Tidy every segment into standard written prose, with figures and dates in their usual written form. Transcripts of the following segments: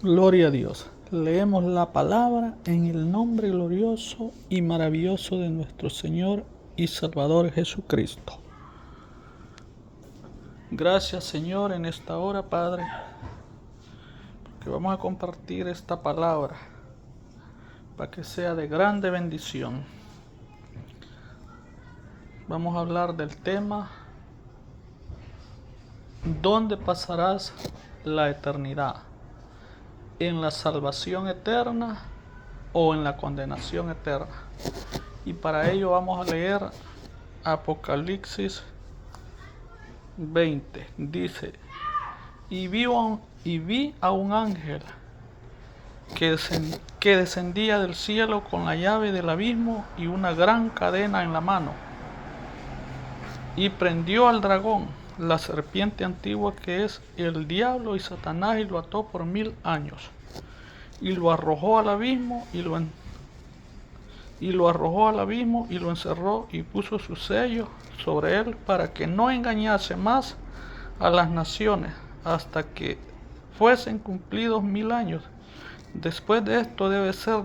Gloria a Dios. Leemos la palabra en el nombre glorioso y maravilloso de nuestro Señor y Salvador Jesucristo. Gracias, Señor, en esta hora, Padre, porque vamos a compartir esta palabra para que sea de grande bendición. Vamos a hablar del tema: ¿dónde pasarás la eternidad? ¿En la salvación eterna o en la condenación eterna? Y para ello vamos a leer Apocalipsis 20. Dice: y vi a un ángel que descendía del cielo con la llave del abismo y una gran cadena en la mano, y prendió al dragón, la serpiente antigua, que es el diablo y Satanás, y lo ató por 1000 años, y lo arrojó al abismo, y lo encerró, y puso su sello sobre él, para que no engañase más a las naciones, hasta que fuesen cumplidos 1000 años. Después de esto debe ser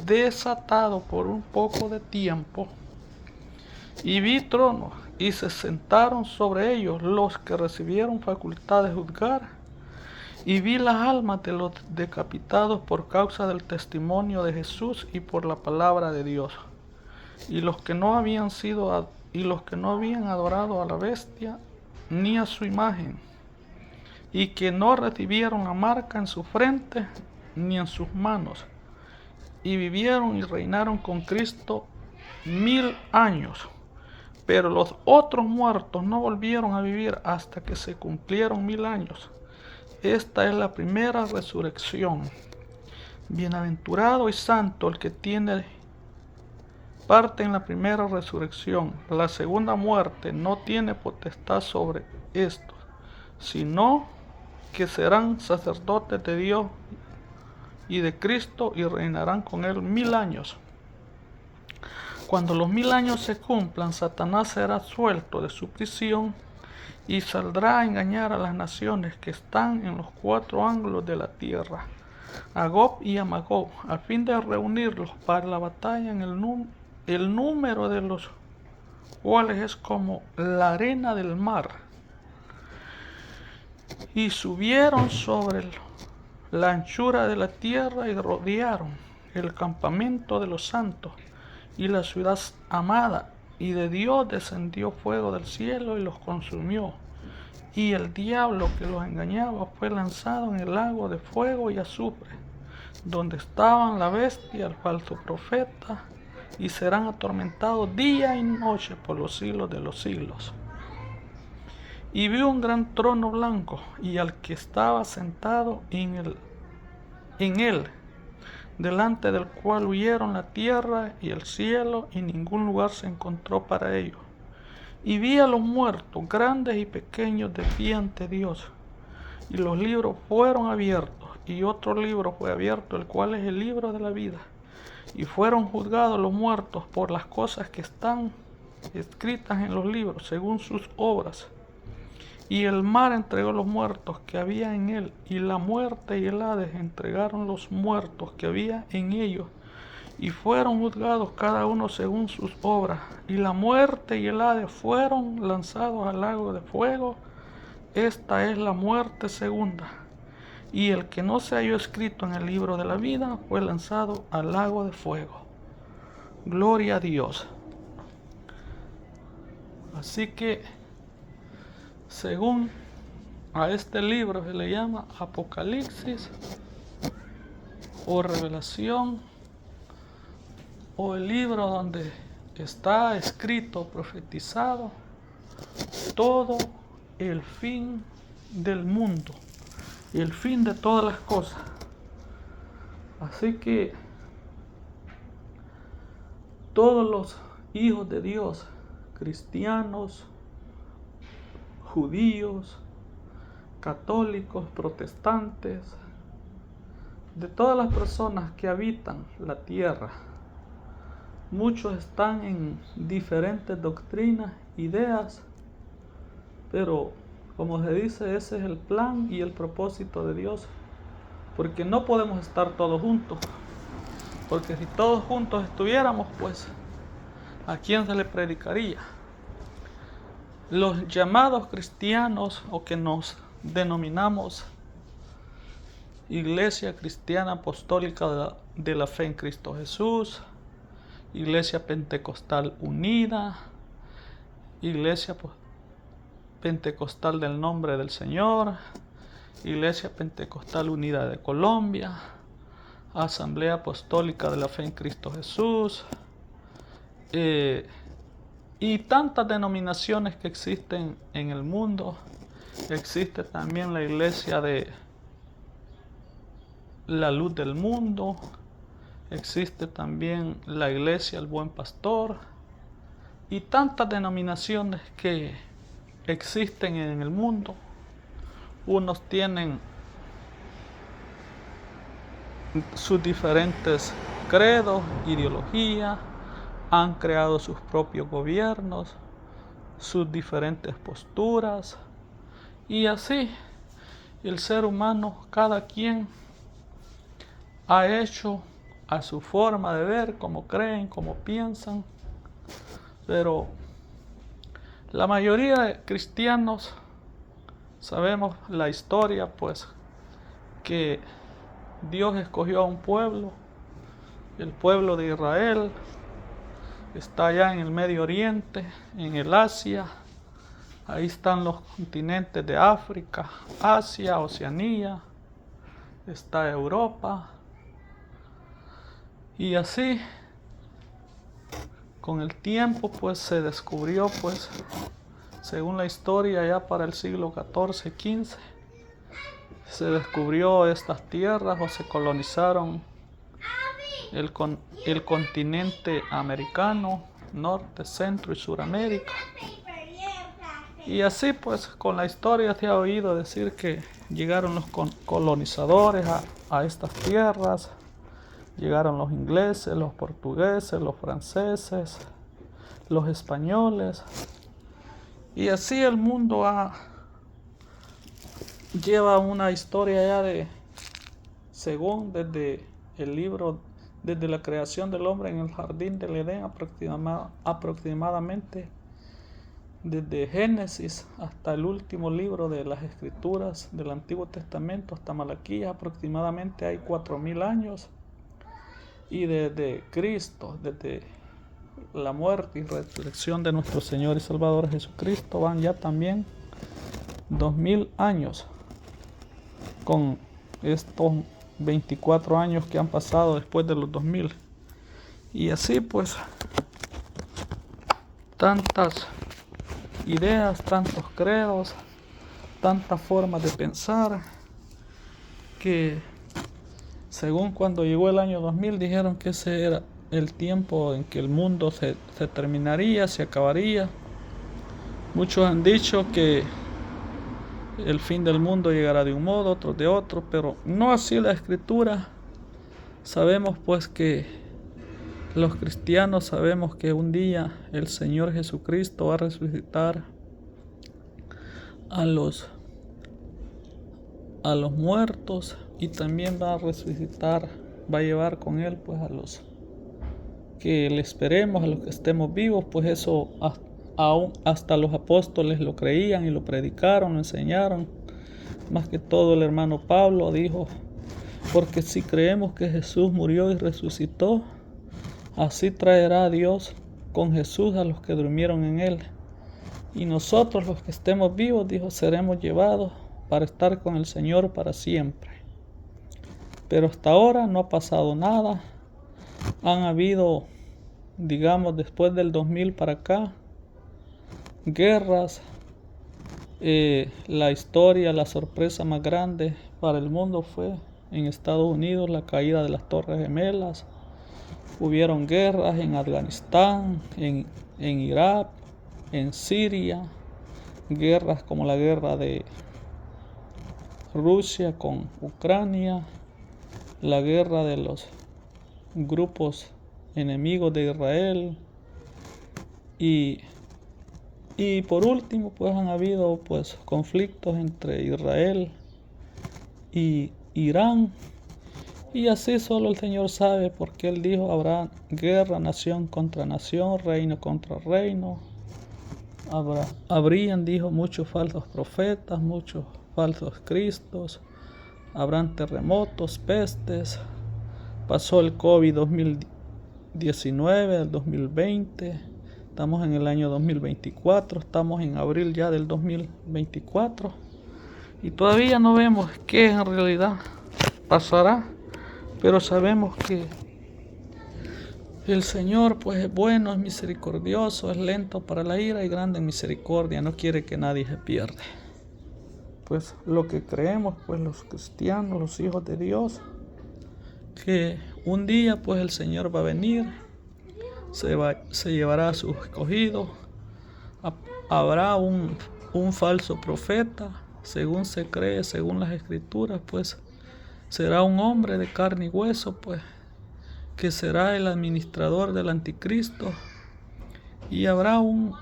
desatado por un poco de tiempo. Y vi tronos, y se sentaron sobre ellos los que recibieron facultad de juzgar. Y vi las almas de los decapitados por causa del testimonio de Jesús y por la palabra de Dios, y los que no habían adorado a la bestia ni a su imagen, y que no recibieron la marca en su frente ni en sus manos, y vivieron y reinaron con Cristo 1000 años. Pero los otros muertos no volvieron a vivir hasta que se cumplieron 1000 años. Esta es la primera resurrección. Bienaventurado y santo el que tiene parte en la primera resurrección. La segunda muerte no tiene potestad sobre estos, sino que serán sacerdotes de Dios y de Cristo, y reinarán con él 1000 años. Cuando los 1000 años se cumplan, Satanás será suelto de su prisión y saldrá a engañar a las naciones que están en los 4 ángulos de la tierra, a Gog y a Magog, a fin de reunirlos para la batalla, en el número de los cuales es como la arena del mar. Y subieron sobre la anchura de la tierra y rodearon el campamento de los santos y la ciudad amada, y de Dios descendió fuego del cielo y los consumió, y el diablo que los engañaba fue lanzado en el lago de fuego y azufre, donde estaban la bestia y el falso profeta, y serán atormentados día y noche por los siglos de los siglos. Y vi un gran trono blanco, y al que estaba sentado en él, delante del cual huyeron la tierra y el cielo, y ningún lugar se encontró para ellos. Y vi a los muertos, grandes y pequeños, de pie ante Dios, y los libros fueron abiertos, y otro libro fue abierto, el cual es el libro de la vida. Y fueron juzgados los muertos por las cosas que están escritas en los libros, según sus obras. Y el mar entregó los muertos que había en él, y la muerte y el Hades entregaron los muertos que había en ellos, y fueron juzgados cada uno según sus obras. Y la muerte y el Hades fueron lanzados al lago de fuego. Esta es la muerte segunda. Y el que no se halló escrito en el libro de la vida fue lanzado al lago de fuego. Gloria a Dios. Así que, según a este libro se le llama Apocalipsis o Revelación, o el libro donde está escrito, profetizado, todo el fin del mundo, el fin de todas las cosas. Así que todos los hijos de Dios, cristianos, judíos, católicos, protestantes, de todas las personas que habitan la tierra, muchos están en diferentes doctrinas, ideas, pero como se dice, ese es el plan y el propósito de Dios porque no podemos estar todos juntos, porque si todos juntos estuviéramos, pues, ¿a quién se le predicaría? Los llamados cristianos, o que nos denominamos Iglesia Cristiana Apostólica de la Fe en Cristo Jesús, Iglesia Pentecostal Unida, Iglesia Pentecostal del Nombre del Señor, Iglesia Pentecostal Unida de Colombia, Asamblea Apostólica de la Fe en Cristo Jesús, y tantas denominaciones que existen en el mundo. Existe también la Iglesia de la Luz del Mundo, existe también la Iglesia El Buen Pastor, y tantas denominaciones que existen en el mundo. Unos tienen sus diferentes credos, ideologías, han creado sus propios gobiernos, sus diferentes posturas, y así el ser humano, cada quien ha hecho a su forma de ver, como creen, como piensan, pero la mayoría de cristianos sabemos la historia, pues, que Dios escogió a un pueblo, el pueblo de Israel. Está allá en el Medio Oriente, en el Asia. Ahí están los continentes de África, Asia, Oceanía. Está Europa. Y así, con el tiempo, pues se descubrió, pues, según la historia, ya para el siglo XIV, XV, se descubrió estas tierras o se colonizaron el continente americano, Norte, Centro y Suramérica. Y así, pues, con la historia se ha oído decir que llegaron los colonizadores a estas tierras. Llegaron los ingleses, los portugueses, los franceses, los españoles. Y así el mundo lleva una historia ya según desde el libro, desde la creación del hombre en el jardín del Edén, aproximadamente desde Génesis hasta el último libro de las Escrituras del Antiguo Testamento, hasta Malaquías, aproximadamente hay 4000 años. Y desde Cristo, desde la muerte y resurrección de nuestro Señor y Salvador Jesucristo, van ya también 2000 años, con estos 24 años que han pasado después de los 2000. Y así, pues, tantas ideas, tantos credos, tantas formas de pensar, que según cuando llegó el año 2000 dijeron que ese era el tiempo en que el mundo se terminaría, se acabaría. Muchos han dicho que el fin del mundo llegará de un modo, otros de otro, pero no así la Escritura. Sabemos, pues, que los cristianos sabemos que un día el Señor Jesucristo va a resucitar a los muertos, y también va a resucitar, va a llevar con él, pues, a los que le esperemos, a los que estemos vivos. Pues eso aún hasta los apóstoles lo creían y lo predicaron, lo enseñaron. Más que todo el hermano Pablo dijo: porque si creemos que Jesús murió y resucitó, así traerá a Dios con Jesús a los que durmieron en él. Y nosotros, los que estemos vivos, dijo, seremos llevados para estar con el Señor para siempre. Pero hasta ahora no ha pasado nada. Han habido, digamos, después del 2000 para acá, guerras. La historia, la sorpresa más grande para el mundo fue en Estados Unidos la caída de las Torres Gemelas. Hubieron guerras en Afganistán, en Irak, en Siria, guerras como la guerra de Rusia con Ucrania, la guerra de los grupos enemigos de Israel, y por último, pues, han habido, pues, conflictos entre Israel y Irán. Y así solo el Señor sabe, porque Él dijo, habrá guerra nación contra nación, reino contra reino. Habrían, dijo, muchos falsos profetas, muchos falsos cristos. Habrán terremotos, pestes. Pasó el COVID 2019, el 2020. Estamos en el año 2024. Estamos en abril ya del 2024. Y todavía no vemos qué en realidad pasará. Pero sabemos que el Señor pues es bueno, es misericordioso, es lento para la ira y grande en misericordia, no quiere que nadie se pierda. Pues lo que creemos pues los cristianos, los hijos de Dios, que un día pues el Señor va a venir, se llevará a sus escogidos, habrá un falso profeta, según se cree, según las escrituras, pues será un hombre de carne y hueso, pues, que será el administrador del anticristo. Y habrá un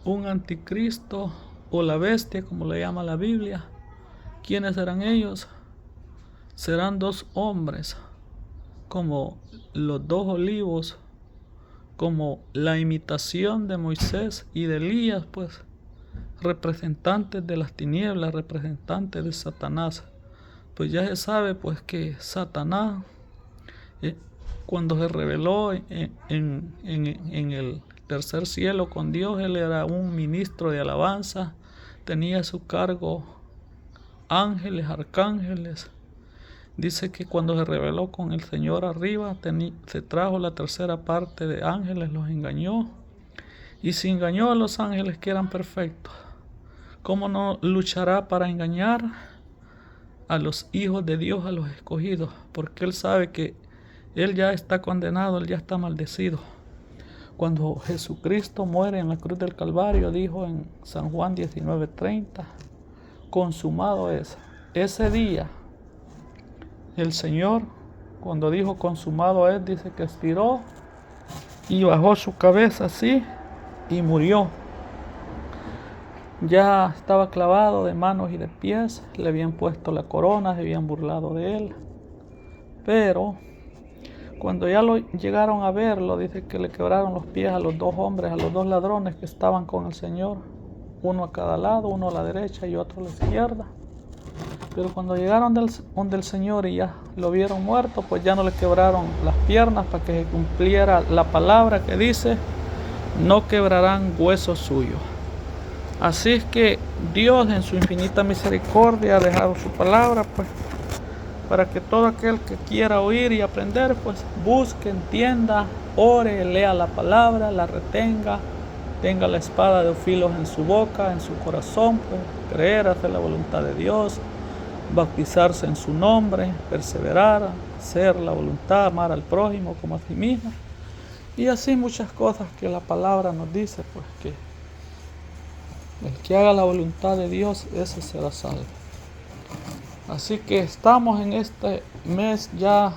anticristo o la bestia, como le llama la Biblia. ¿Quiénes serán ellos? Serán dos hombres, como los dos olivos, como la imitación de Moisés y de Elías, pues, representantes de las tinieblas, representantes de Satanás. Pues ya se sabe pues que Satanás, cuando se rebeló en el tercer cielo con Dios, él era un ministro de alabanza, tenía a su cargo ángeles, arcángeles. Dice que cuando se rebeló con el Señor arriba, se trajo la tercera parte de ángeles, los engañó. Y si engañó a los ángeles que eran perfectos, ¿cómo no luchará para engañar a los hijos de Dios, a los escogidos? Porque Él sabe que Él ya está condenado, Él ya está maldecido. Cuando Jesucristo muere en la cruz del Calvario, dijo en San Juan 19:30, consumado es. Ese día, el Señor, cuando dijo consumado es, dice que expiró y bajó su cabeza así y murió. Ya estaba clavado de manos y de pies, le habían puesto la corona, se habían burlado de él. Pero cuando ya lo llegaron a verlo, dice que le quebraron los pies a los dos hombres, a los dos ladrones que estaban con el Señor, uno a cada lado, uno a la derecha y otro a la izquierda. Pero cuando llegaron donde el Señor y ya lo vieron muerto, pues ya no le quebraron las piernas para que se cumpliera la palabra que dice, no quebrarán huesos suyos. Así es que Dios en su infinita misericordia ha dejado su palabra, pues, para que todo aquel que quiera oír y aprender, pues, busque, entienda, ore, lea la palabra, la retenga, tenga la espada de dos filos en su boca, en su corazón, pues, creer, hacer la voluntad de Dios, bautizarse en su nombre, perseverar, hacer la voluntad, amar al prójimo como a sí mismo, y así muchas cosas que la palabra nos dice, pues, que el que haga la voluntad de Dios, ese será salvo. Así que estamos en este mes ya,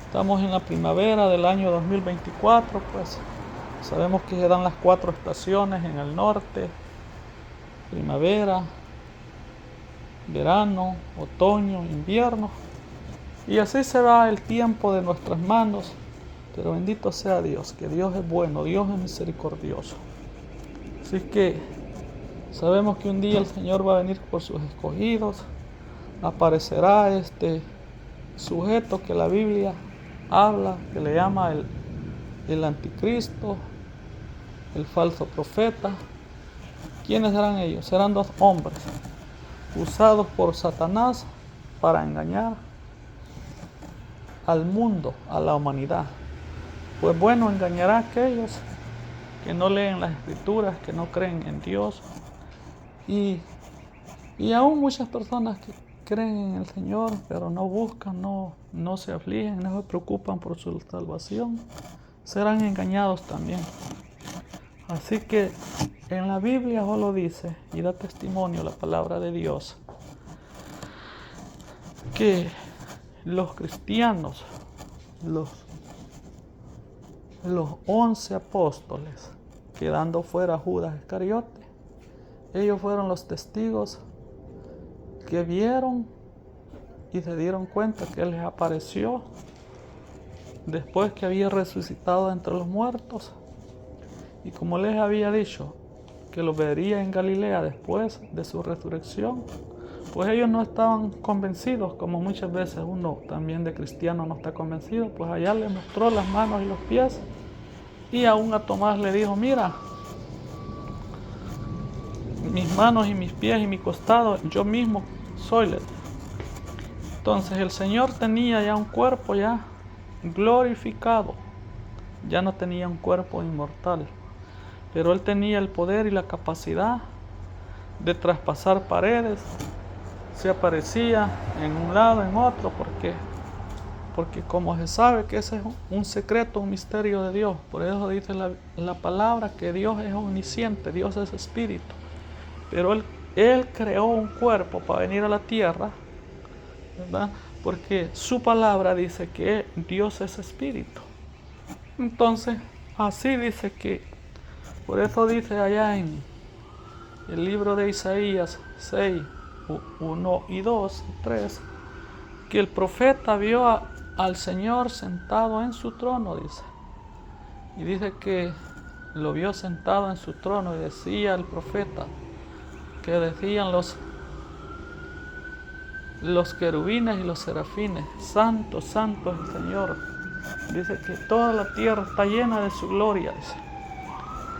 estamos en la primavera del año 2024, pues sabemos que se dan las 4 estaciones en el norte: primavera, verano, otoño, invierno. Y así se va el tiempo de nuestras manos. Pero bendito sea Dios, que Dios es bueno, Dios es misericordioso. Así que sabemos que un día el Señor va a venir por sus escogidos. Aparecerá este sujeto que la Biblia habla, que le llama el anticristo, el falso profeta. ¿Quiénes serán ellos? Serán dos hombres usados por Satanás para engañar al mundo, a la humanidad. Pues bueno, engañará a aquellos que no leen las escrituras, que no creen en Dios. Y aún muchas personas que creen en el Señor, pero no buscan, no se afligen, no se preocupan por su salvación, serán engañados también. Así que en la Biblia solo dice, y da testimonio la palabra de Dios, que los cristianos, los 11 apóstoles, quedando fuera Judas Iscariote, ellos fueron los testigos que vieron y se dieron cuenta que Él les apareció después que había resucitado entre los muertos. Y como les había dicho que lo vería en Galilea después de su resurrección, pues ellos no estaban convencidos, como muchas veces uno también de cristiano no está convencido. Pues allá le mostró las manos y los pies, y aún a Tomás le dijo: mira, mis manos y mis pies y mi costado, yo mismo soy. Entonces el Señor tenía ya un cuerpo ya glorificado, ya no tenía un cuerpo inmortal, pero Él tenía el poder y la capacidad de traspasar paredes. Se aparecía en un lado, en otro, porque como se sabe que ese es un secreto, un misterio de Dios. Por eso dice la palabra que Dios es omnisciente, Dios es espíritu. Pero Él creó un cuerpo para venir a la tierra, ¿verdad? Porque su palabra dice que Dios es espíritu. Entonces, así dice que, por eso dice allá en el libro de Isaías 6, 1 y 2, 3, que el profeta vio al Señor sentado en su trono, dice. Y dice que lo vio sentado en su trono, y decía el profeta, que decían los querubines y los serafines: santo, santo es el Señor. Dice que toda la tierra está llena de su gloria, dice.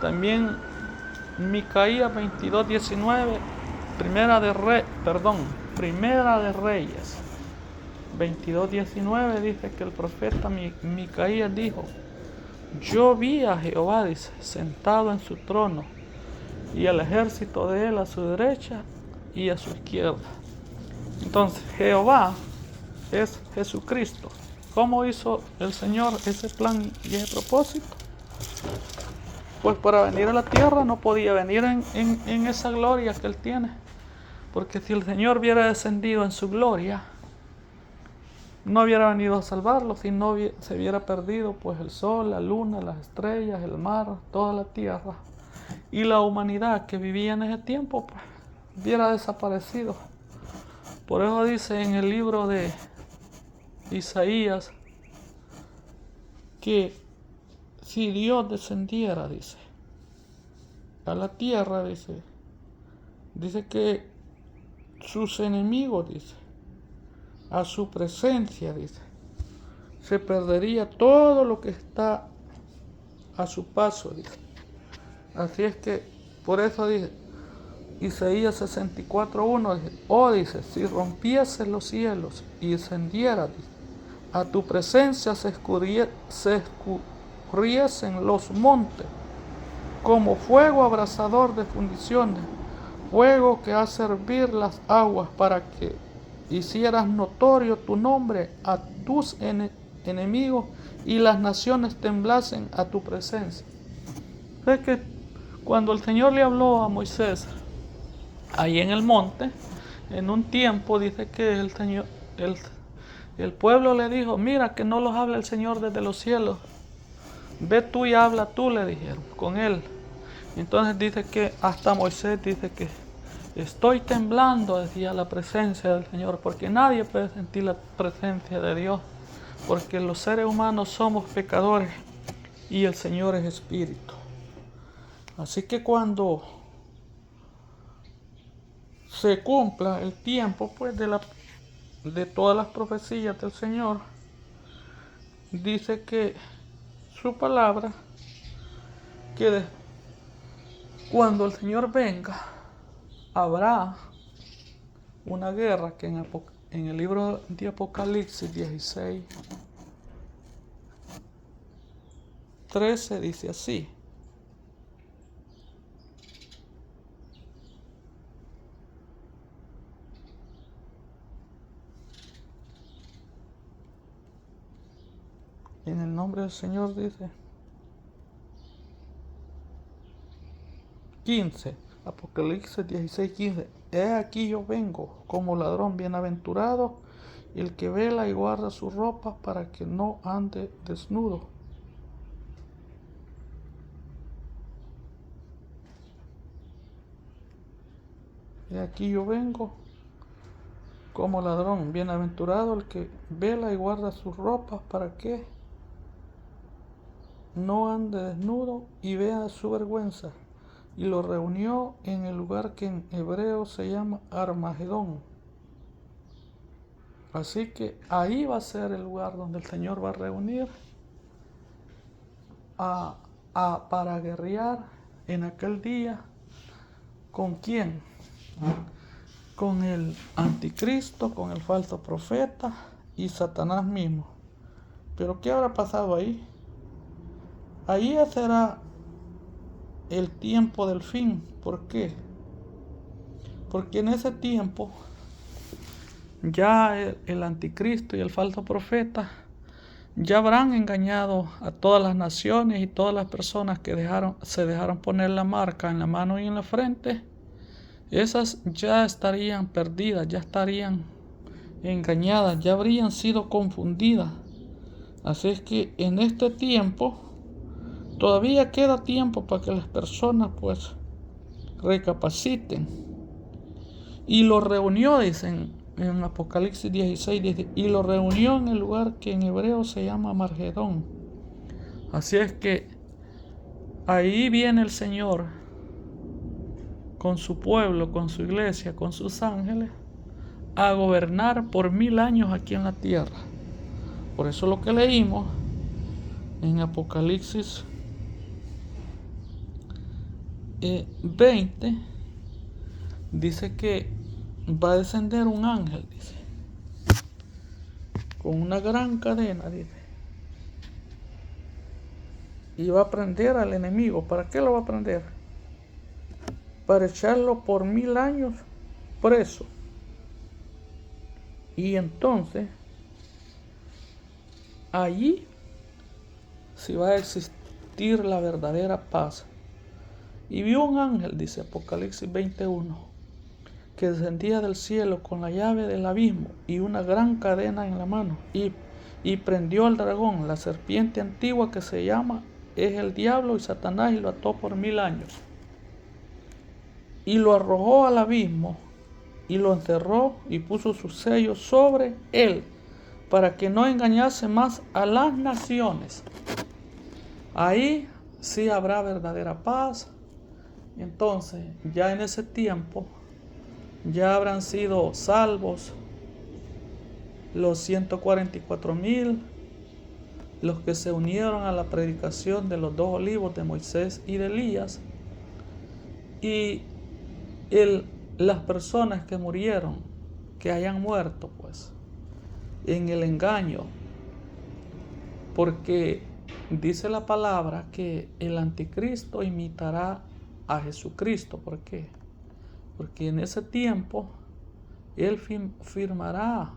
También Micaías 22:19, Primera de Reyes 22:19, dice que el profeta Micaías dijo: yo vi a Jehová, dice, sentado en su trono, y al ejército de él a su derecha y a su izquierda. Entonces Jehová es Jesucristo. ¿Cómo hizo el Señor ese plan y ese propósito? Pues para venir a la tierra no podía venir en esa gloria que Él tiene. Porque si el Señor hubiera descendido en su gloria, no hubiera venido a salvarlos, si no se hubiera perdido pues el sol, la luna, las estrellas, el mar, toda la tierra. Y la humanidad que vivía en ese tiempo pues hubiera desaparecido. Por eso dice en el libro de Isaías que si Dios descendiera, dice, a la tierra, dice que sus enemigos, dice, a su presencia, dice, se perdería todo lo que está a su paso, dice. Así es que, por eso dice, Isaías 64:1, dice: oh, dice, si rompiese los cielos y descendiera, dice, a tu presencia se escurriesen los montes, como fuego abrasador de fundiciones, fuego que hace hervir las aguas, para que hicieras notorio tu nombre a tus enemigos, y las naciones temblasen a tu presencia. Es que cuando el Señor le habló a Moisés ahí en el monte, en un tiempo dice que el pueblo le dijo: mira que no los habla el Señor desde los cielos, ve tú y habla tú, le dijeron con él. Entonces dice que hasta Moisés dice que estoy temblando, decía, la presencia del Señor, porque nadie puede sentir la presencia de Dios, porque los seres humanos somos pecadores y el Señor es espíritu. Así que cuando se cumpla el tiempo pues de todas las profecías del Señor, dice que su palabra, que cuando el Señor venga habrá una guerra, que en el libro de Apocalipsis 16:13 dice así: en el nombre del Señor, dice 15, Apocalipsis 16:15: he aquí yo vengo como ladrón, bienaventurado el que vela y guarda su ropa, para que no ande desnudo. He aquí yo vengo como ladrón. Bienaventurado el que vela y guarda sus ropas para que no ande desnudo y vea su vergüenza. Y lo reunió en el lugar que en hebreo se llama Armagedón. Así que ahí va a ser el lugar donde el Señor va a reunir para guerrear en aquel día. ¿Con quién? Con el anticristo, con el falso profeta y Satanás mismo. Pero ¿qué habrá pasado ahí? Ahí ya será el tiempo del fin. ¿Por qué? Porque en ese tiempo ya el anticristo y el falso profeta ya habrán engañado a todas las naciones y todas las personas que se dejaron poner la marca en la mano y en la frente. Esas ya estarían perdidas, ya estarían engañadas, ya habrían sido confundidas. Así es que en este tiempo todavía queda tiempo para que las personas pues recapaciten. Y lo reunió, dicen en Apocalipsis 16, dice, y lo reunió en el lugar que en hebreo se llama Armagedón. Así es que ahí viene el Señor con su pueblo, con su iglesia, con sus ángeles, a gobernar por 1000 años aquí en la tierra. Por eso lo que leímos en Apocalipsis 20 dice que va a descender un ángel, dice, con una gran cadena, dice, y va a prender al enemigo. ¿Para qué lo va a prender? Para echarlo por 1000 años preso. Y entonces allí sí va a existir la verdadera paz. Y vio un ángel, dice Apocalipsis 21, que descendía del cielo con la llave del abismo y una gran cadena en la mano, y prendió al dragón, la serpiente antigua que se llama es el diablo y Satanás, y lo ató por 1000 años. Y lo arrojó al abismo y lo encerró y puso sus sellos sobre él para que no engañase más a las naciones. Ahí sí habrá verdadera paz. Entonces ya en ese tiempo ya habrán sido salvos los 144,000, los que se unieron a la predicación de los 2 olivos de Moisés y de Elías, y las personas que murieron, que hayan muerto pues en el engaño, porque dice la palabra que el anticristo imitará a Jesucristo. ¿Por qué? Porque en ese tiempo él firmará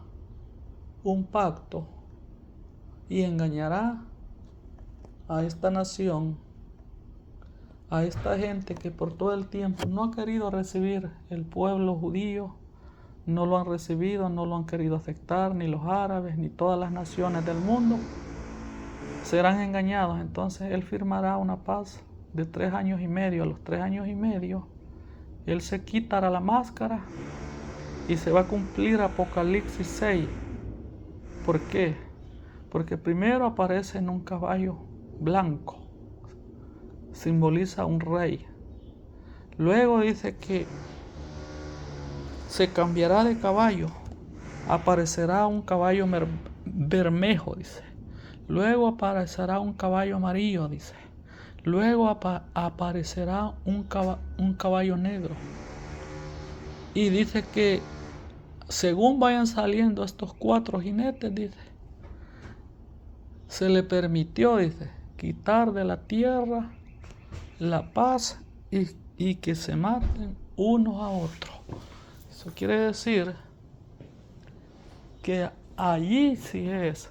un pacto y engañará a esta nación, a esta gente que por todo el tiempo no ha querido recibir el pueblo judío, no lo han recibido, no lo han querido aceptar, ni los árabes, ni todas las naciones del mundo. Serán engañados. Entonces él firmará una paz de 3 años y medio. A los 3 años y medio él se quitará la máscara y se va a cumplir Apocalipsis 6. ¿Por qué? Porque primero aparece en un caballo blanco, simboliza un rey. Luego dice que se cambiará de caballo, aparecerá un caballo bermejo, dice. Luego aparecerá un caballo amarillo, dice. Luego aparecerá un caballo negro. Y dice que según vayan saliendo estos 4 jinetes, dice, se le permitió, dice, quitar de la tierra la paz y que se maten unos a otros. Eso quiere decir que allí sí es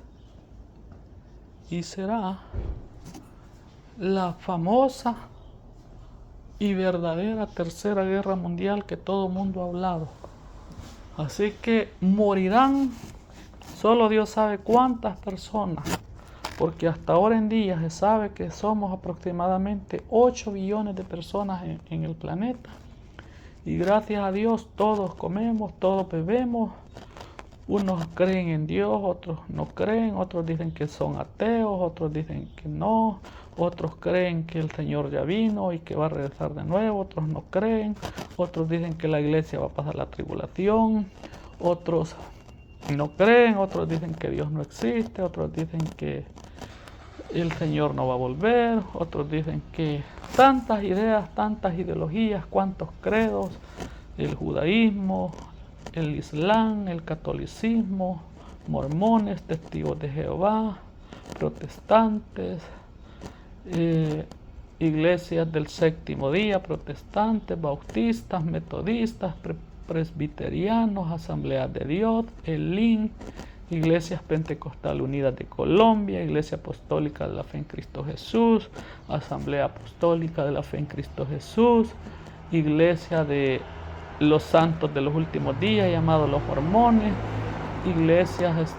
y será la famosa y verdadera tercera guerra mundial que todo el mundo ha hablado. Así que morirán, solo Dios sabe cuántas personas, porque hasta ahora en día se sabe que somos aproximadamente 8 billones de personas en el planeta. Y gracias a Dios todos comemos, todos bebemos, Unos creen en Dios, otros no creen, otros dicen que son ateos, otros dicen que no, otros creen que el Señor ya vino y que va a regresar de nuevo, otros no creen, otros dicen que la iglesia va a pasar la tribulación, otros no creen, otros dicen que Dios no existe, otros dicen que el Señor no va a volver, otros dicen que tantas ideas, tantas ideologías, cuantos credos, el judaísmo, el islam, el catolicismo, mormones, testigos de Jehová, protestantes, iglesias del séptimo día, protestantes, bautistas, metodistas, presbiterianos, asambleas de Dios, el LIN, Iglesias Pentecostal Unidas de Colombia, Iglesia Apostólica de la Fe en Cristo Jesús, Asamblea Apostólica de la Fe en Cristo Jesús, Iglesia de los Santos de los Últimos Días, llamados los Mormones, iglesias,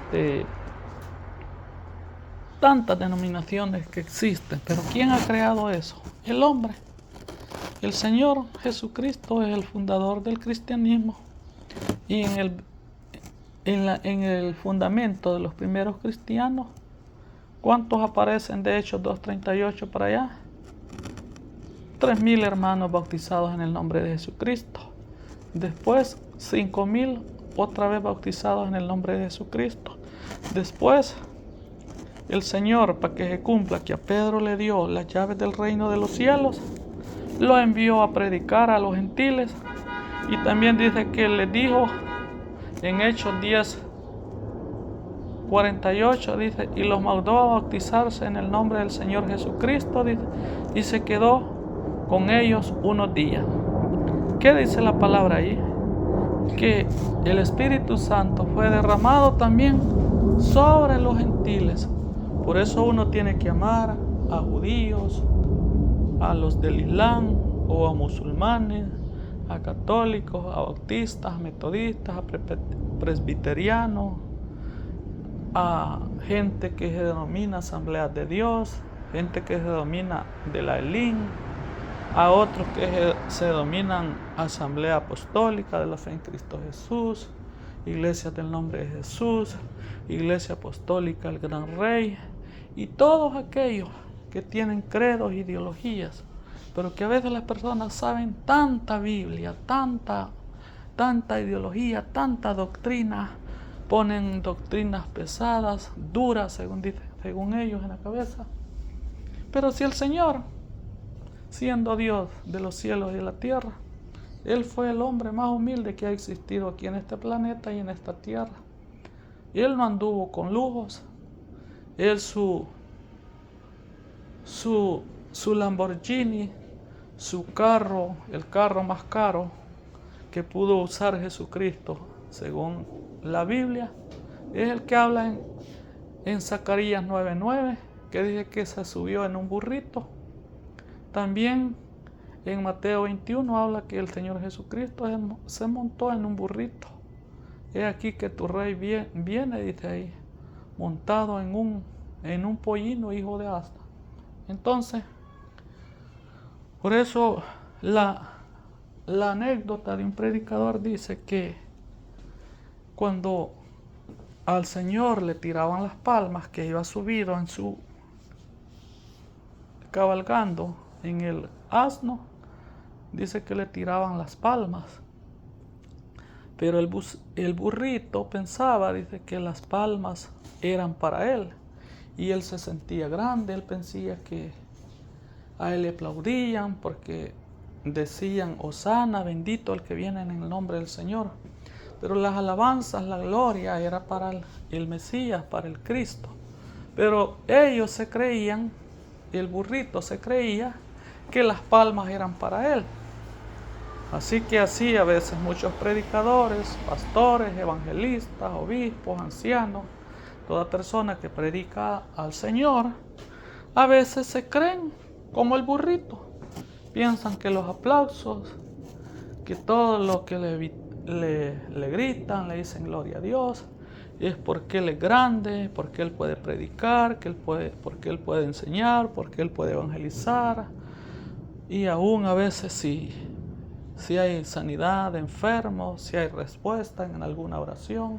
tantas denominaciones que existen. Pero ¿quién ha creado eso? El hombre. El Señor Jesucristo es el fundador del cristianismo. Y en el fundamento de los primeros cristianos, ¿cuántos aparecen de Hechos 2:38 para allá? 3,000 hermanos bautizados en el nombre de Jesucristo. Después 5,000 otra vez bautizados en el nombre de Jesucristo. Después el Señor, para que se cumpla que a Pedro le dio las llaves del reino de los cielos, lo envió a predicar a los gentiles. Y también dice que le dijo en Hechos 10:48, dice, y los mandó a bautizarse en el nombre del Señor Jesucristo, dice, y se quedó con ellos unos días. ¿Qué dice la palabra ahí? Que el Espíritu Santo fue derramado también sobre los gentiles. Por eso uno tiene que amar a judíos, a los del Islam o a musulmanes, a católicos, a bautistas, a metodistas, a presbiterianos, a gente que se denomina Asambleas de Dios, gente que se denomina de la Elín, a otros que se denominan Asamblea Apostólica de la Fe en Cristo Jesús, Iglesias del Nombre de Jesús, Iglesia Apostólica del Gran Rey, y todos aquellos que tienen credos e ideologías, pero que a veces las personas saben tanta Biblia, tanta ideología, tanta doctrina, ponen doctrinas pesadas, duras, según ellos en la cabeza. Pero si el Señor, siendo Dios de los cielos y de la tierra, Él fue el hombre más humilde que ha existido aquí en este planeta y en esta tierra. Él no anduvo con lujos. Él su Lamborghini, su carro, el carro más caro que pudo usar Jesucristo, según la Biblia, es el que habla en Zacarías 9:9, que dice que se subió en un burrito. También en Mateo 21 habla que el Señor Jesucristo se montó en un burrito. He aquí que tu rey viene, dice ahí, montado en un pollino, hijo de asna. Entonces, por eso la anécdota de un predicador dice que cuando al Señor le tiraban las palmas, que iba subido en su cabalgando en el asno, dice que le tiraban las palmas. Pero el burrito pensaba, dice, que las palmas eran para él. Y él se sentía grande, él pensaba que a él le aplaudían porque decían, Hosana, bendito el que viene en el nombre del Señor. Pero las alabanzas, la gloria era para el Mesías, para el Cristo. Pero ellos se creían, el burrito se creía, que las palmas eran para él. Así que así a veces muchos predicadores, pastores, evangelistas, obispos, ancianos, toda persona que predica al Señor, a veces se creen como el burrito. Piensan que los aplausos, que todo lo que le gritan, le dicen gloria a Dios, es porque Él es grande, porque Él puede predicar, porque Él puede enseñar, porque Él puede evangelizar. Y aún a veces si hay sanidad de enfermos, si hay respuesta en alguna oración.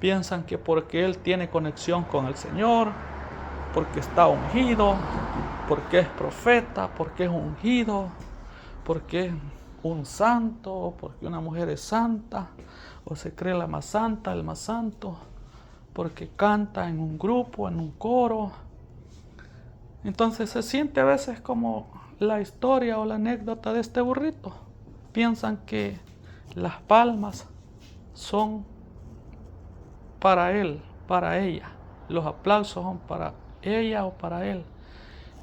Piensan que porque él tiene conexión con el Señor, porque está ungido, porque es profeta, porque es ungido, porque es un santo, porque una mujer es santa, o se cree la más santa, el más santo, porque canta en un grupo, en un coro. Entonces se siente a veces como la historia o la anécdota de este burrito. Piensan que las palmas son para él, para ella. Los aplausos son para ella o para él.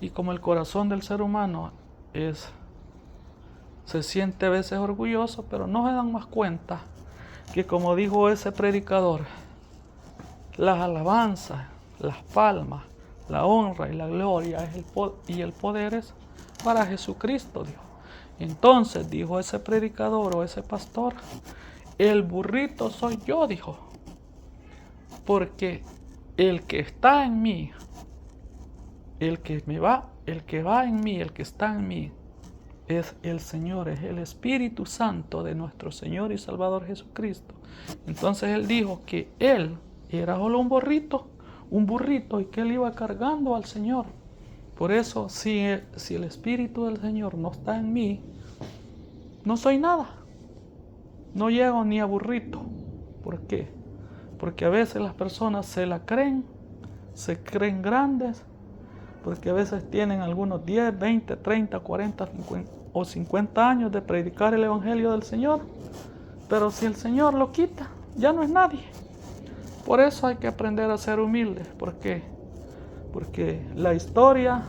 Y como el corazón del ser humano se siente a veces orgulloso, pero no se dan más cuenta que, como dijo ese predicador, las alabanzas, las palmas, la honra y la gloria y el poder es para Jesucristo, Dios. Entonces dijo ese predicador o ese pastor, el burrito soy yo, dijo, porque el que está en mí, el que va en mí, el que está en mí, es el Señor, es el Espíritu Santo de nuestro Señor y Salvador Jesucristo. Entonces él dijo que él era solo un burrito, y que él iba cargando al Señor. Por eso, si el Espíritu del Señor no está en mí, no soy nada. No llego ni a burrito. ¿Por qué? Porque a veces las personas se creen grandes, porque a veces tienen algunos 10, 20, 30, 40, 50 o 50 años de predicar el Evangelio del Señor, pero si el Señor lo quita, ya no es nadie. Por eso hay que aprender a ser humildes. ¿Por qué? Porque la historia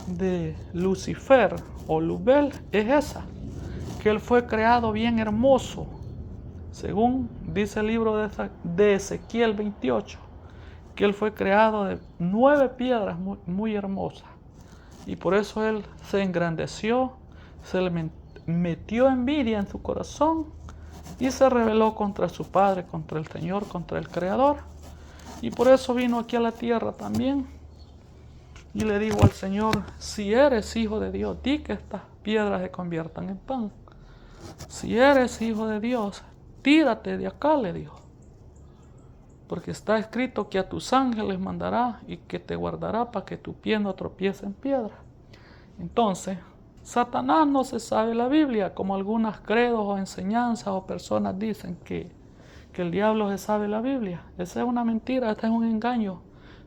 de Lucifer o Luzbel es esa, que él fue creado bien hermoso, según dice el libro de Ezequiel 28, que él fue creado de 9 piedras muy hermosas, y por eso él se engrandeció, se le metió envidia en su corazón y se rebeló contra su padre, contra el Señor, contra el Creador, y por eso vino aquí a la tierra también y le dijo al Señor, si eres hijo de Dios, di que estas piedras se conviertan en pan. Si eres hijo de Dios, tírate de acá, le dijo, porque está escrito que a tus ángeles mandará y que te guardará para que tu pie no tropiece en piedra. Entonces, Satanás no se sabe la Biblia, como algunas credos o enseñanzas o personas dicen que el diablo se sabe la Biblia. Esa es una mentira, este es un engaño.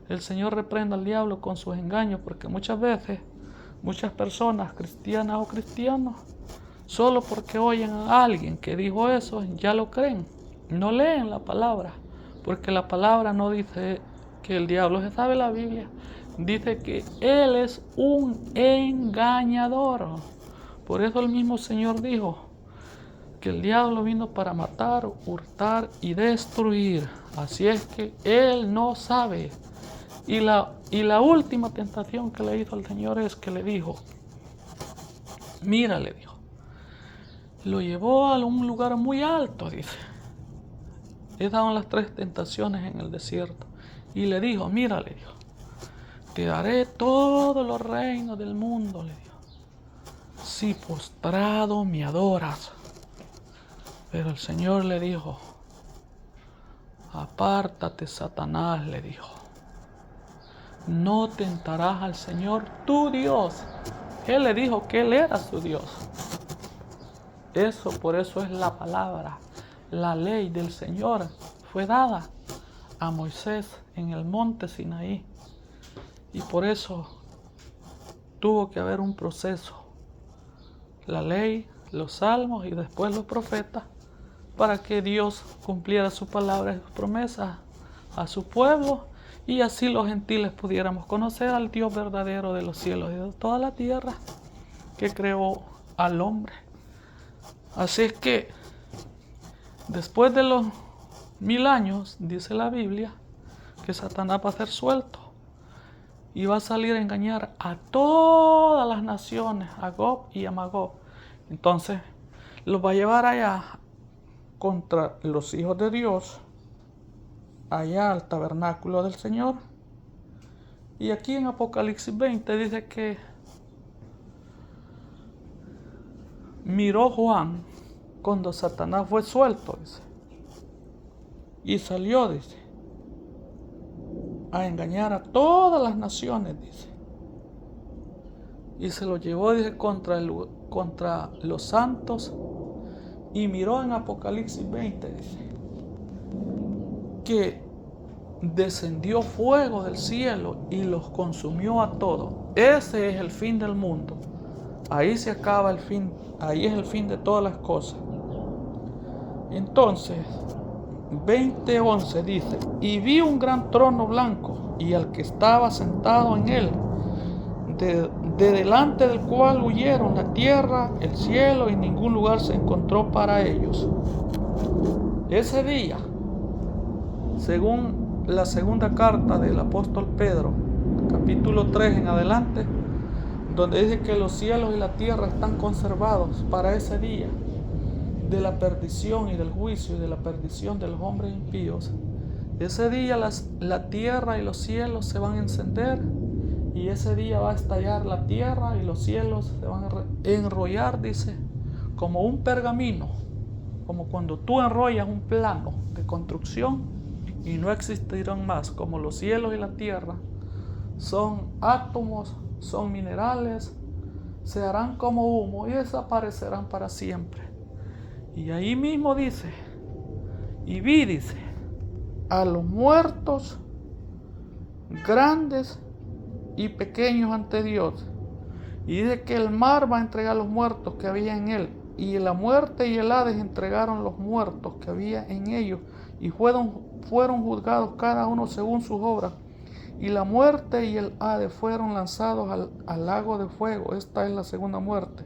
El Señor reprenda al diablo con sus engaños, porque muchas veces, muchas personas, cristianas o cristianos, solo porque oyen a alguien que dijo eso, ya lo creen. No leen la palabra, porque la palabra no dice que el diablo se sabe la Biblia. Dice que él es un engañador. Por eso el mismo Señor dijo que el diablo vino para matar, hurtar y destruir. Así es que él no sabe. Y la última tentación que le hizo al Señor es que le dijo, mira, le dijo, lo llevó a un lugar muy alto, dice. Esas son las 3 tentaciones en el desierto. Y le dijo, mira, le dijo, te daré todos los reinos del mundo, le dijo, si postrado me adoras. Pero el Señor le dijo, apártate, Satanás, le dijo, no tentarás al Señor tu Dios. Él le dijo que Él era su Dios. Por eso es la palabra, la ley del Señor fue dada a Moisés en el monte Sinaí. Y por eso tuvo que haber un proceso. La ley, los salmos y después los profetas, para que Dios cumpliera su palabra y sus promesas a su pueblo, y así los gentiles pudiéramos conocer al Dios verdadero de los cielos y de toda la tierra, que creó al hombre. Así es que después de los 1000 años, dice la Biblia, que Satanás va a ser suelto y va a salir a engañar a todas las naciones, a Gog y a Magog. Entonces los va a llevar allá contra los hijos de Dios, allá al tabernáculo del Señor. Y aquí en Apocalipsis 20 dice que miró Juan cuando Satanás fue suelto, dice. Y salió, dice, a engañar a todas las naciones, dice. Y se lo llevó, dice, contra los santos. Y miró en Apocalipsis 20, dice, que descendió fuego del cielo y los consumió a todos. Ese es el fin del mundo. Ahí se acaba el fin, ahí es el fin de todas las cosas. Entonces, 20:11 dice, y vi un gran trono blanco y al que estaba sentado en él, de delante del cual huyeron la tierra, el cielo y ningún lugar se encontró para ellos. Ese día, según la segunda carta del apóstol Pedro, capítulo 3 en adelante, donde dice que los cielos y la tierra están conservados para ese día de la perdición y del juicio y de la perdición de los hombres impíos. Ese día la tierra y los cielos se van a encender, y ese día va a estallar la tierra y los cielos se van a enrollar, dice, como un pergamino, como cuando tú enrollas un plano de construcción, y no existirán más. Como los cielos y la tierra son átomos, son minerales, se harán como humo y desaparecerán para siempre. Y ahí mismo dice, y vi, dice, a los muertos grandes y pequeños ante Dios. Y dice que el mar va a entregar los muertos que había en él. Y la muerte y el Hades entregaron los muertos que había en ellos. Y fueron juzgados cada uno según sus obras. Y la muerte y el Hades fueron lanzados al lago de fuego. Esta es la segunda muerte.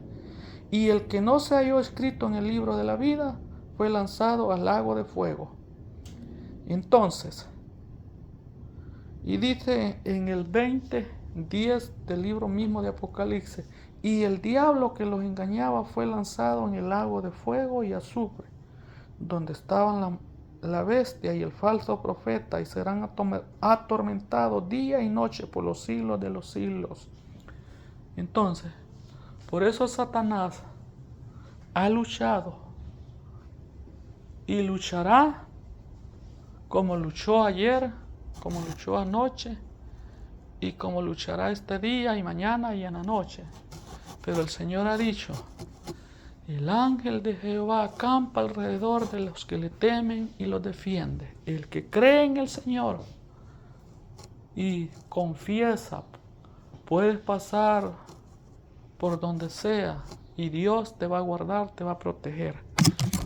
Y el que no se halló escrito en el libro de la vida fue lanzado al lago de fuego. Entonces, y dice en el 20:10 del libro mismo de Apocalipsis, y el diablo que los engañaba fue lanzado en el lago de fuego y azufre, donde estaban la bestia y el falso profeta, y serán atormentados día y noche por los siglos de los siglos. Entonces, por eso Satanás ha luchado y luchará como luchó ayer, como luchó anoche y como luchará este día y mañana y en la noche. Pero el Señor ha dicho, el ángel de Jehová acampa alrededor de los que le temen y los defiende. El que cree en el Señor y confiesa, puedes pasar por donde sea y Dios te va a guardar, te va a proteger.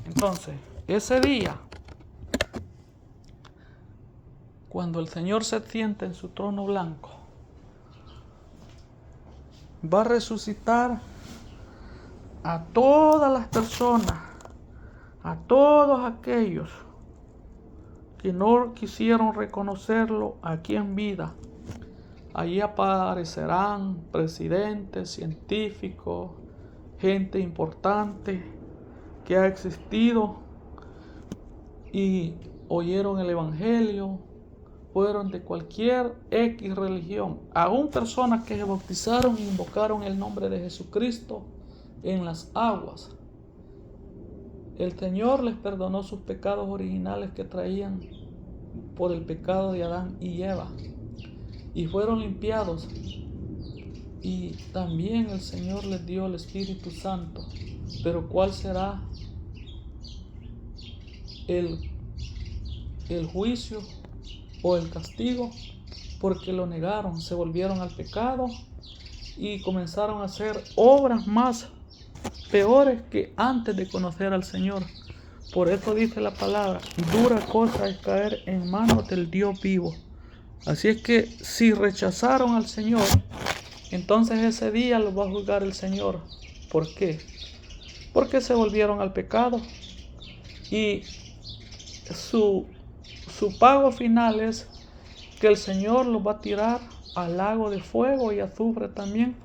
Entonces, ese día, cuando el Señor se siente en su trono blanco, va a resucitar a todas las personas, a todos aquellos que no quisieron reconocerlo aquí en vida. Allí aparecerán presidentes, científicos, gente importante que ha existido y oyeron el evangelio, fueron de cualquier X religión, aún personas que se bautizaron e invocaron el nombre de Jesucristo en las aguas. El Señor les perdonó sus pecados originales que traían por el pecado de Adán y Eva, y fueron limpiados. Y también el Señor les dio el Espíritu Santo. Pero ¿cuál será el juicio o el castigo? Porque lo negaron, se volvieron al pecado y comenzaron a hacer obras más peores que antes de conocer al Señor. Por eso dice la palabra, dura cosa es caer en manos del Dios vivo. Así es que si rechazaron al Señor, entonces ese día los va a juzgar el Señor. ¿Por qué? Porque se volvieron al pecado. Y su pago final es que el Señor los va a tirar al lago de fuego y azufre también,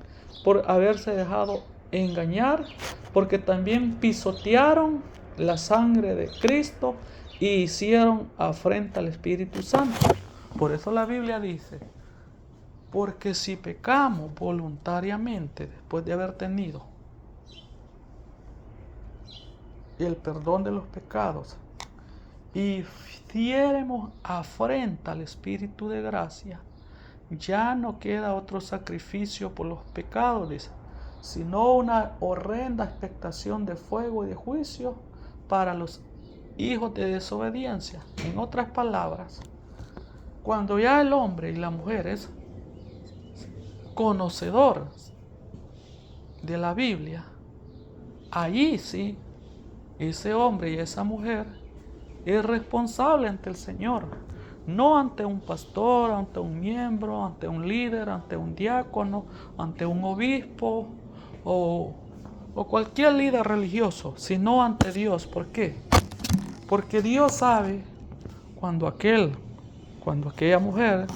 por haberse dejado engañar, porque también pisotearon la sangre de Cristo y hicieron afrenta al Espíritu Santo. Por eso la Biblia dice, porque si pecamos voluntariamente después de haber tenido el perdón de los pecados y hiciéremos afrenta al Espíritu de gracia, ya no queda otro sacrificio por los pecados, dice, sino una horrenda expectación de fuego y de juicio para los hijos de desobediencia. En otras palabras, cuando ya el hombre y la mujer es conocedor de la Biblia, allí sí, ese hombre y esa mujer es responsable ante el Señor, no ante un pastor, ante un miembro, ante un líder, ante un diácono, ante un obispo o cualquier líder religioso, sino ante Dios. ¿Por qué? Porque Dios sabe cuando aquella mujer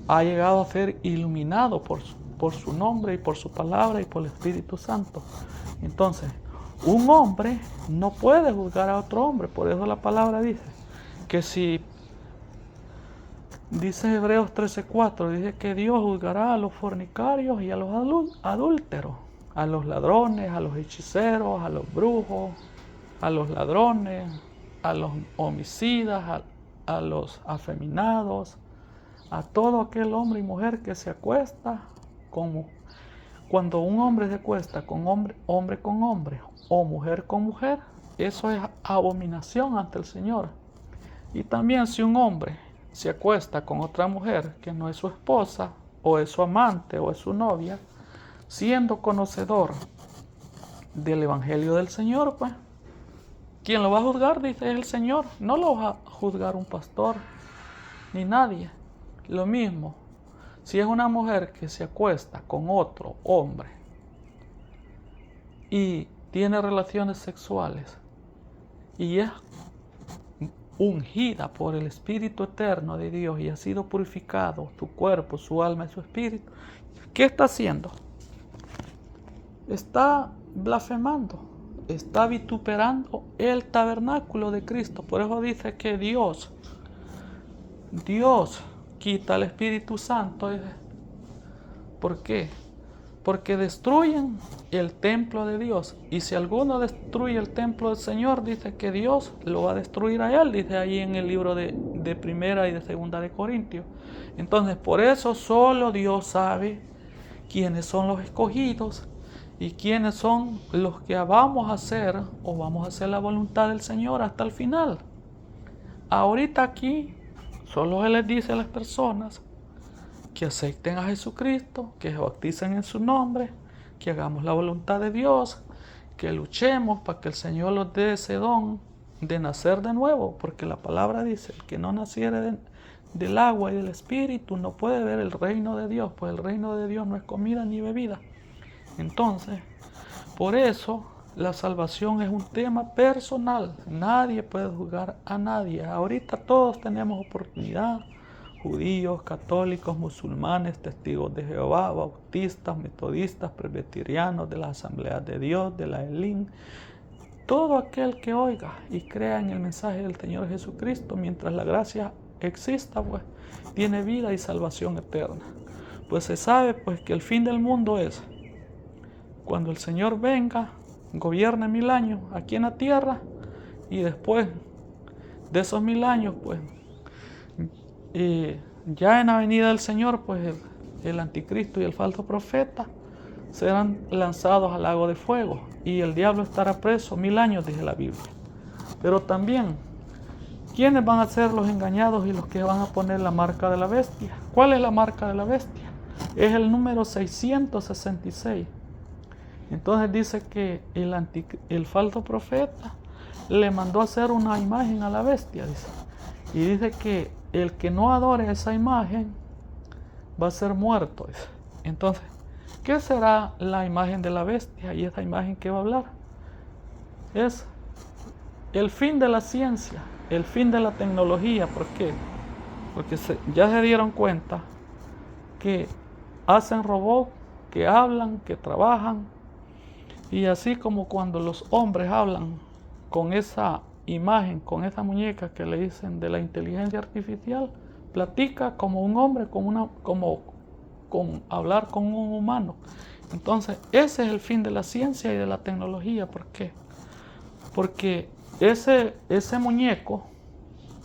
ha llegado a ser iluminado por su nombre y por su palabra y por el Espíritu Santo. Entonces, un hombre no puede juzgar a otro hombre. Por eso la palabra dice que dice Hebreos 13:4, dice que Dios juzgará a los fornicarios y a los adúlteros, a los ladrones, a los hechiceros, a los brujos, a los ladrones, a los homicidas, a los afeminados, a todo aquel hombre y mujer que se acuesta cuando un hombre se acuesta con hombre con hombre o mujer con mujer, eso es abominación ante el Señor. Y también si un hombre se acuesta con otra mujer que no es su esposa o es su amante o es su novia, siendo conocedor del Evangelio del Señor, pues, ¿quién lo va a juzgar? Dice el Señor. No lo va a juzgar un pastor ni nadie. Lo mismo, si es una mujer que se acuesta con otro hombre y tiene relaciones sexuales y es ungida por el Espíritu eterno de Dios y ha sido purificado su cuerpo, su alma y su espíritu, ¿qué está haciendo? Está blasfemando, está vituperando el tabernáculo de Cristo. Por eso dice que Dios quita al Espíritu Santo. ¿Por qué? Porque destruyen el templo de Dios. Y si alguno destruye el templo del Señor, dice que Dios lo va a destruir a él, dice ahí en el libro de Primera y de Segunda de Corintios. Entonces, por eso solo Dios sabe quiénes son los escogidos y quiénes son los que vamos a hacer la voluntad del Señor hasta el final. Ahorita aquí solo Él les dice a las personas que acepten a Jesucristo, que se bauticen en su nombre, que hagamos la voluntad de Dios, que luchemos para que el Señor nos dé ese don de nacer de nuevo, porque la palabra dice, el que no naciere del agua y del Espíritu no puede ver el reino de Dios, pues el reino de Dios no es comida ni bebida. Entonces, por eso la salvación es un tema personal. Nadie puede juzgar a nadie. Ahorita todos tenemos oportunidad. Judíos, católicos, musulmanes, testigos de Jehová, bautistas, metodistas, presbiterianos, de las asambleas de Dios, de la Elim. Todo aquel que oiga y crea en el mensaje del Señor Jesucristo, mientras la gracia exista, pues tiene vida y salvación eterna. Pues se sabe pues que el fin del mundo es cuando el Señor venga, gobierne 1000 años aquí en la tierra, y después de esos 1000 años, pues, ya en la venida del Señor, pues el anticristo y el falso profeta serán lanzados al lago de fuego, y el diablo estará preso 1000 años, dice la Biblia. Pero también, ¿quiénes van a ser los engañados y los que van a poner la marca de la bestia? ¿Cuál es la marca de la bestia? Es el número 666. Entonces dice que el falso profeta le mandó a hacer una imagen a la bestia, dice. Y dice que el que no adore esa imagen va a ser muerto, dice. Entonces, ¿qué será la imagen de la bestia? Y esa imagen que va a hablar es el fin de la ciencia, el fin de la tecnología. ¿Por qué? Porque ya se dieron cuenta que hacen robots que hablan, que trabajan. Y así como cuando los hombres hablan con esa imagen, con esa muñeca que le dicen de la inteligencia artificial, platica como un hombre, como hablar con un humano. Entonces, ese es el fin de la ciencia y de la tecnología. ¿Por qué? Porque ese muñeco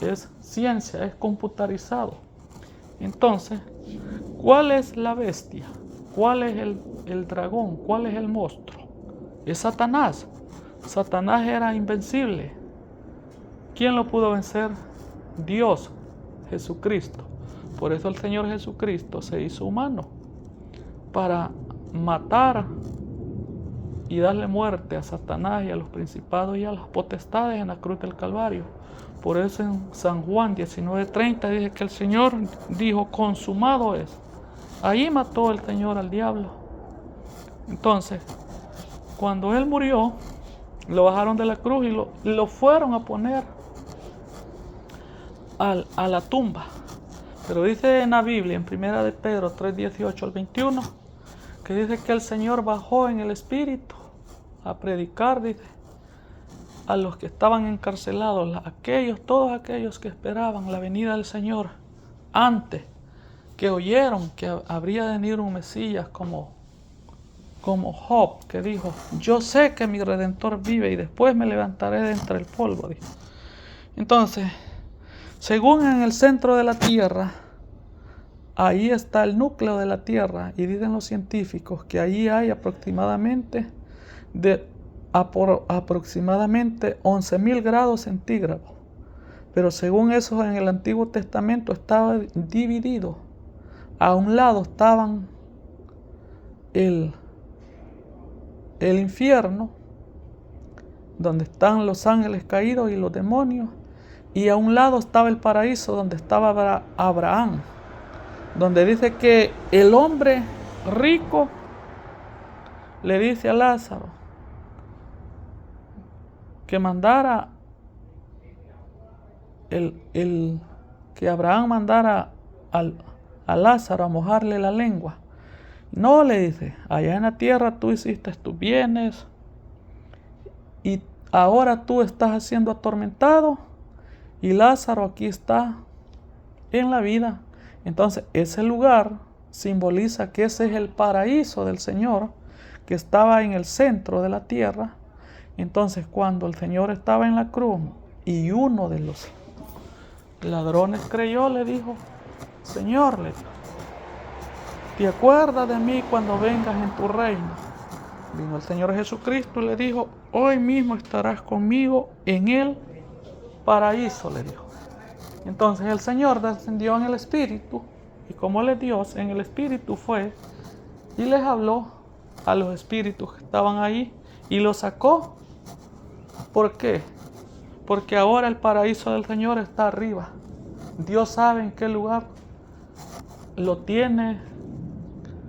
es ciencia, es computarizado. Entonces, ¿cuál es la bestia? ¿Cuál es el dragón? ¿Cuál es el monstruo? Es Satanás. Satanás era invencible. ¿Quién lo pudo vencer? Dios, Jesucristo. Por eso el Señor Jesucristo se hizo humano, para matar y darle muerte a Satanás y a los principados y a las potestades en la cruz del Calvario. Por eso en San Juan 19:30 dice que el Señor dijo: consumado es. Ahí mató el Señor al diablo. Entonces, cuando Él murió, lo bajaron de la cruz y lo fueron a poner a la tumba. Pero dice en la Biblia, en 1 de Pedro 3:18 al 21, que dice que el Señor bajó en el Espíritu a predicar, dice, a los que estaban encarcelados, todos aquellos que esperaban la venida del Señor, antes que oyeron que habría de venir un Mesías como Job, que dijo: yo sé que mi Redentor vive y después me levantaré de entre el polvo, dijo. Entonces, según en el centro de la Tierra, ahí está el núcleo de la Tierra, y dicen los científicos que ahí hay aproximadamente 11.000 grados centígrados. Pero según eso, en el Antiguo Testamento estaba dividido. A un lado estaban el infierno, donde están los ángeles caídos y los demonios, y a un lado estaba el paraíso, donde estaba Abraham, donde dice que el hombre rico le dice a Lázaro que mandara que Abraham mandara a Lázaro a mojarle la lengua. No, le dice: allá en la tierra tú hiciste tus bienes y ahora tú estás siendo atormentado, y Lázaro aquí está en la vida. Entonces, ese lugar simboliza que ese es el paraíso del Señor, que estaba en el centro de la tierra. Entonces, cuando el Señor estaba en la cruz y uno de los ladrones creyó, le dijo: Señor, le dijo, ¿te acuerdas de mí cuando vengas en tu reino? Vino el Señor Jesucristo y le dijo: hoy mismo estarás conmigo en el paraíso, le dijo. Entonces el Señor descendió en el Espíritu, y como Él es Dios, en el Espíritu fue y les habló a los espíritus que estaban ahí y los sacó. ¿Por qué? Porque ahora el paraíso del Señor está arriba. Dios sabe en qué lugar lo tiene,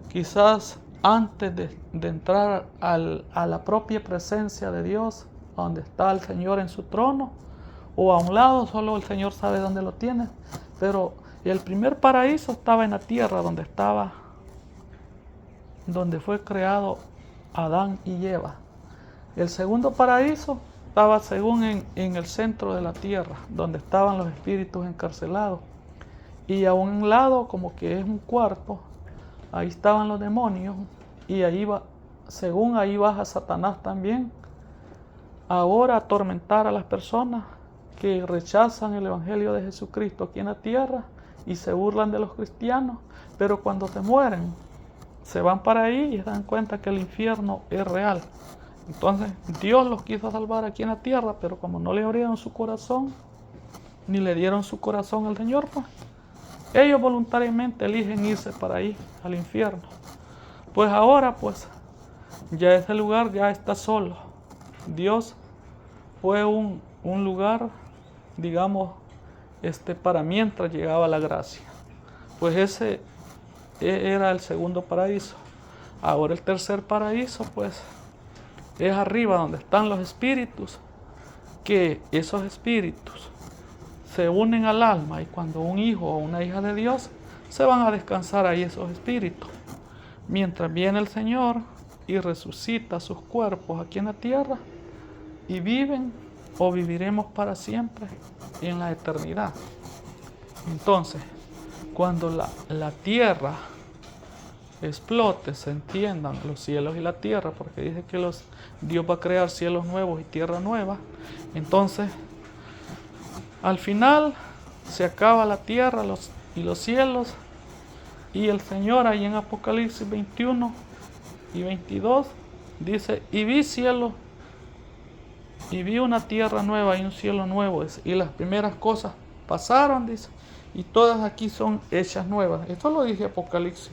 quizás antes de entrar a la propia presencia de Dios, donde está el Señor en su trono, o a un lado, solo el Señor sabe dónde lo tiene. Pero el primer paraíso estaba en la tierra, donde fue creado Adán y Eva. El segundo paraíso estaba según en el centro de la tierra, donde estaban los espíritus encarcelados. Y a un lado, como que es un cuarto, ahí estaban los demonios, y según ahí baja Satanás también, ahora a atormentar a las personas que rechazan el Evangelio de Jesucristo aquí en la tierra y se burlan de los cristianos, pero cuando se mueren, se van para ahí y se dan cuenta que el infierno es real. Entonces Dios los quiso salvar aquí en la tierra, pero como no le abrieron su corazón, ni le dieron su corazón al Señor, pues ellos voluntariamente eligen irse para ahí, al infierno. Pues ahora, pues, ya ese lugar ya está solo. Dios fue un lugar, digamos, para mientras llegaba la gracia. Pues ese era el segundo paraíso. Ahora el tercer paraíso, pues, es arriba donde están los espíritus, que esos espíritus se unen al alma, y cuando un hijo o una hija de Dios, se van a descansar ahí esos espíritus, mientras viene el Señor y resucita sus cuerpos aquí en la tierra, y viven o viviremos para siempre en la eternidad. Entonces, cuando la tierra explote, se entiendan los cielos y la tierra, porque dice que Dios va a crear cielos nuevos y tierra nueva. Entonces, Al final se acaba la tierra y los cielos, y el Señor ahí en Apocalipsis 21 y 22 dice, y vi cielo, y vi una tierra nueva y un cielo nuevo, y las primeras cosas pasaron, dice, y todas aquí son hechas nuevas. Esto lo dice Apocalipsis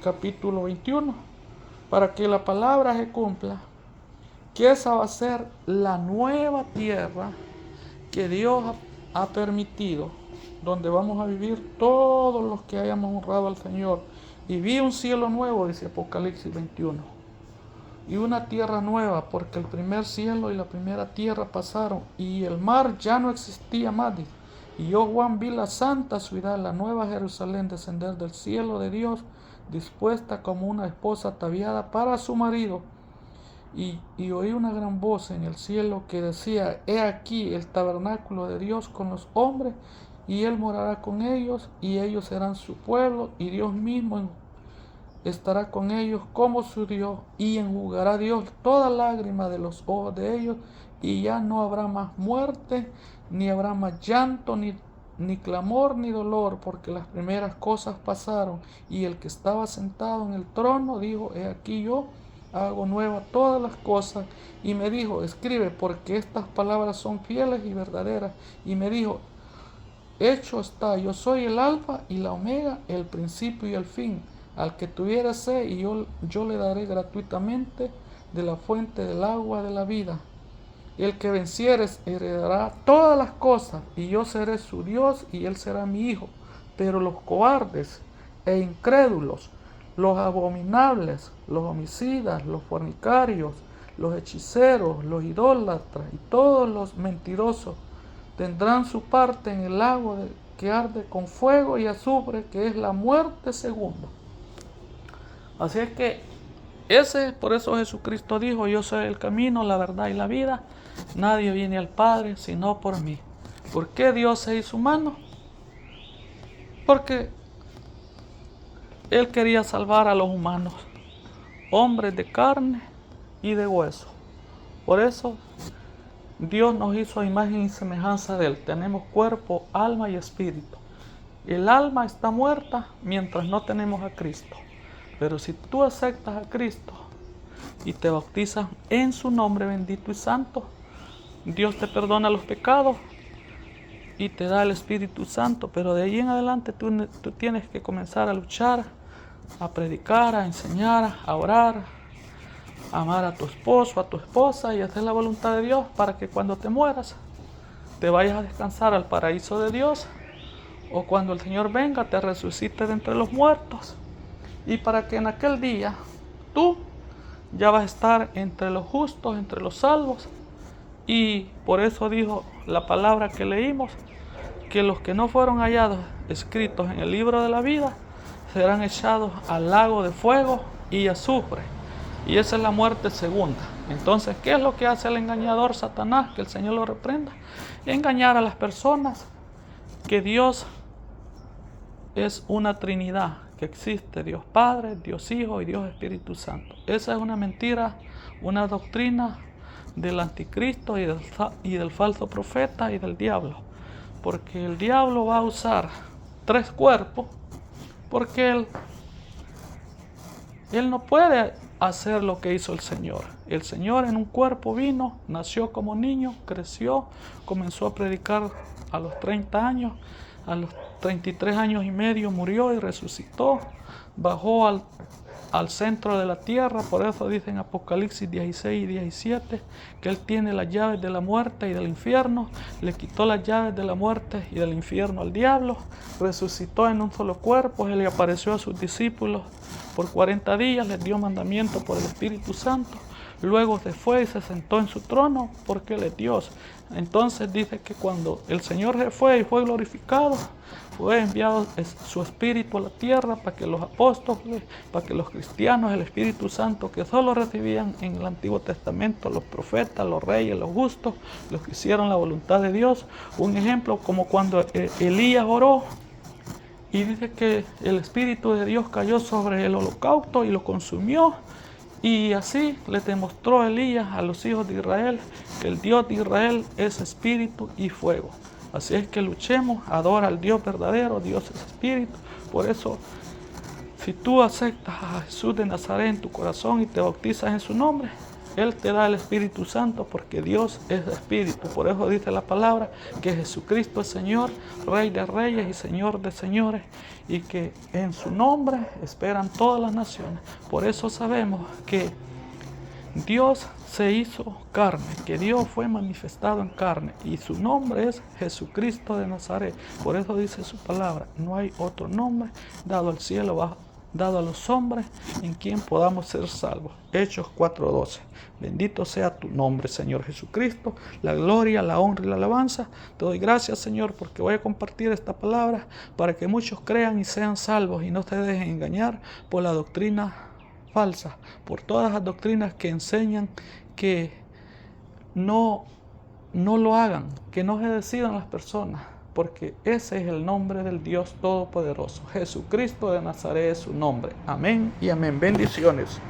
capítulo 21, para que la palabra se cumpla, que esa va a ser la nueva tierra que Dios ha permitido, donde vamos a vivir todos los que hayamos honrado al Señor. Y vi un cielo nuevo, dice Apocalipsis 21, y una tierra nueva, porque el primer cielo y la primera tierra pasaron, y el mar ya no existía más, dice. Y yo, Juan, vi la santa ciudad, la nueva Jerusalén, descender del cielo de Dios, dispuesta como una esposa ataviada para su marido. Y oí una gran voz en el cielo que decía, he aquí el tabernáculo de Dios con los hombres, y Él morará con ellos, y ellos serán su pueblo, y Dios mismo estará con ellos como su Dios, y enjugará Dios toda lágrima de los ojos de ellos, y ya no habrá más muerte, ni habrá más llanto, ni clamor, ni dolor, porque las primeras cosas pasaron. Y el que estaba sentado en el trono dijo, he aquí yo hago nueva todas las cosas. Y me dijo, escribe, porque estas palabras son fieles y verdaderas. Y me dijo, hecho está, yo soy el alfa y la omega, el principio y el fin. Al que tuviera sed, y yo le daré gratuitamente de la fuente del agua de la vida. El que venciere heredará todas las cosas, y yo seré su Dios, y él será mi hijo. Pero los cobardes e incrédulos, los abominables, los homicidas, los fornicarios, los hechiceros, los idólatras y todos los mentirosos tendrán su parte en el agua que arde con fuego y azufre, que es la muerte segunda. Así es que por eso Jesucristo dijo, yo soy el camino, la verdad y la vida. Nadie viene al Padre sino por mí. ¿Por qué Dios se hizo humano? Porque Él quería salvar a los humanos, hombres de carne y de hueso. Por eso Dios nos hizo a imagen y semejanza de Él. Tenemos cuerpo, alma y espíritu. El alma está muerta mientras no tenemos a Cristo. Pero si tú aceptas a Cristo y te bautizas en su nombre bendito y santo, Dios te perdona los pecados y te da el Espíritu Santo. Pero de ahí en adelante tú tienes que comenzar a luchar, a predicar, a enseñar, a orar, a amar a tu esposo, a tu esposa y hacer la voluntad de Dios, para que cuando te mueras te vayas a descansar al paraíso de Dios, o cuando el Señor venga te resucite de entre los muertos, y para que en aquel día tú ya vas a estar entre los justos, entre los salvos. Y por eso dijo la palabra que leímos, que los que no fueron hallados escritos en el libro de la vida serán echados al lago de fuego y azufre. Y esa es la muerte segunda. Entonces, ¿qué es lo que hace el engañador Satanás? Que el Señor lo reprenda. Engañar a las personas que Dios es una Trinidad, que existe Dios Padre, Dios Hijo y Dios Espíritu Santo. Esa es una mentira, una doctrina del anticristo y del falso profeta y del diablo. Porque el diablo va a usar 3 cuerpos, porque él no puede hacer lo que hizo el Señor. El Señor en un cuerpo vino, nació como niño, creció, comenzó a predicar a los 30 años, a los 33 años y medio murió y resucitó, bajó al centro de la tierra. Por eso dice en Apocalipsis 16 y 17 que Él tiene las llaves de la muerte y del infierno. Le quitó las llaves de la muerte y del infierno al diablo. Resucitó en un solo cuerpo. Él le apareció a sus discípulos por 40 días, les dio mandamiento por el Espíritu Santo. Luego se fue y se sentó en su trono, porque Él es Dios. Entonces dice que cuando el Señor se fue y fue glorificado, fue enviado su Espíritu a la tierra para que los apóstoles, para que los cristianos, el Espíritu Santo que solo recibían en el Antiguo Testamento, los profetas, los reyes, los justos, los que hicieron la voluntad de Dios. Un ejemplo como cuando Elías oró y dice que el Espíritu de Dios cayó sobre el holocausto y lo consumió. Y así le demostró Elías a los hijos de Israel que el Dios de Israel es espíritu y fuego. Así es que luchemos, adora al Dios verdadero, Dios es espíritu. Por eso, si tú aceptas a Jesús de Nazaret en tu corazón y te bautizas en su nombre, Él te da el Espíritu Santo, porque Dios es espíritu. Por eso dice la palabra que Jesucristo es Señor, Rey de reyes y Señor de señores, y que en su nombre esperan todas las naciones. Por eso sabemos que Dios se hizo carne, que Dios fue manifestado en carne, y su nombre es Jesucristo de Nazaret. Por eso dice su palabra: no hay otro nombre dado al cielo, dado a los hombres, en quien podamos ser salvos. Hechos 4:12. Bendito sea tu nombre, Señor Jesucristo. La gloria, la honra y la alabanza. Te doy gracias, Señor, porque voy a compartir esta palabra para que muchos crean y sean salvos y no se dejen engañar por la doctrina falsa, por todas las doctrinas que enseñan que no lo hagan, que no se decidan las personas, porque ese es el nombre del Dios Todopoderoso. Jesucristo de Nazaret es su nombre. Amén y amén. Bendiciones.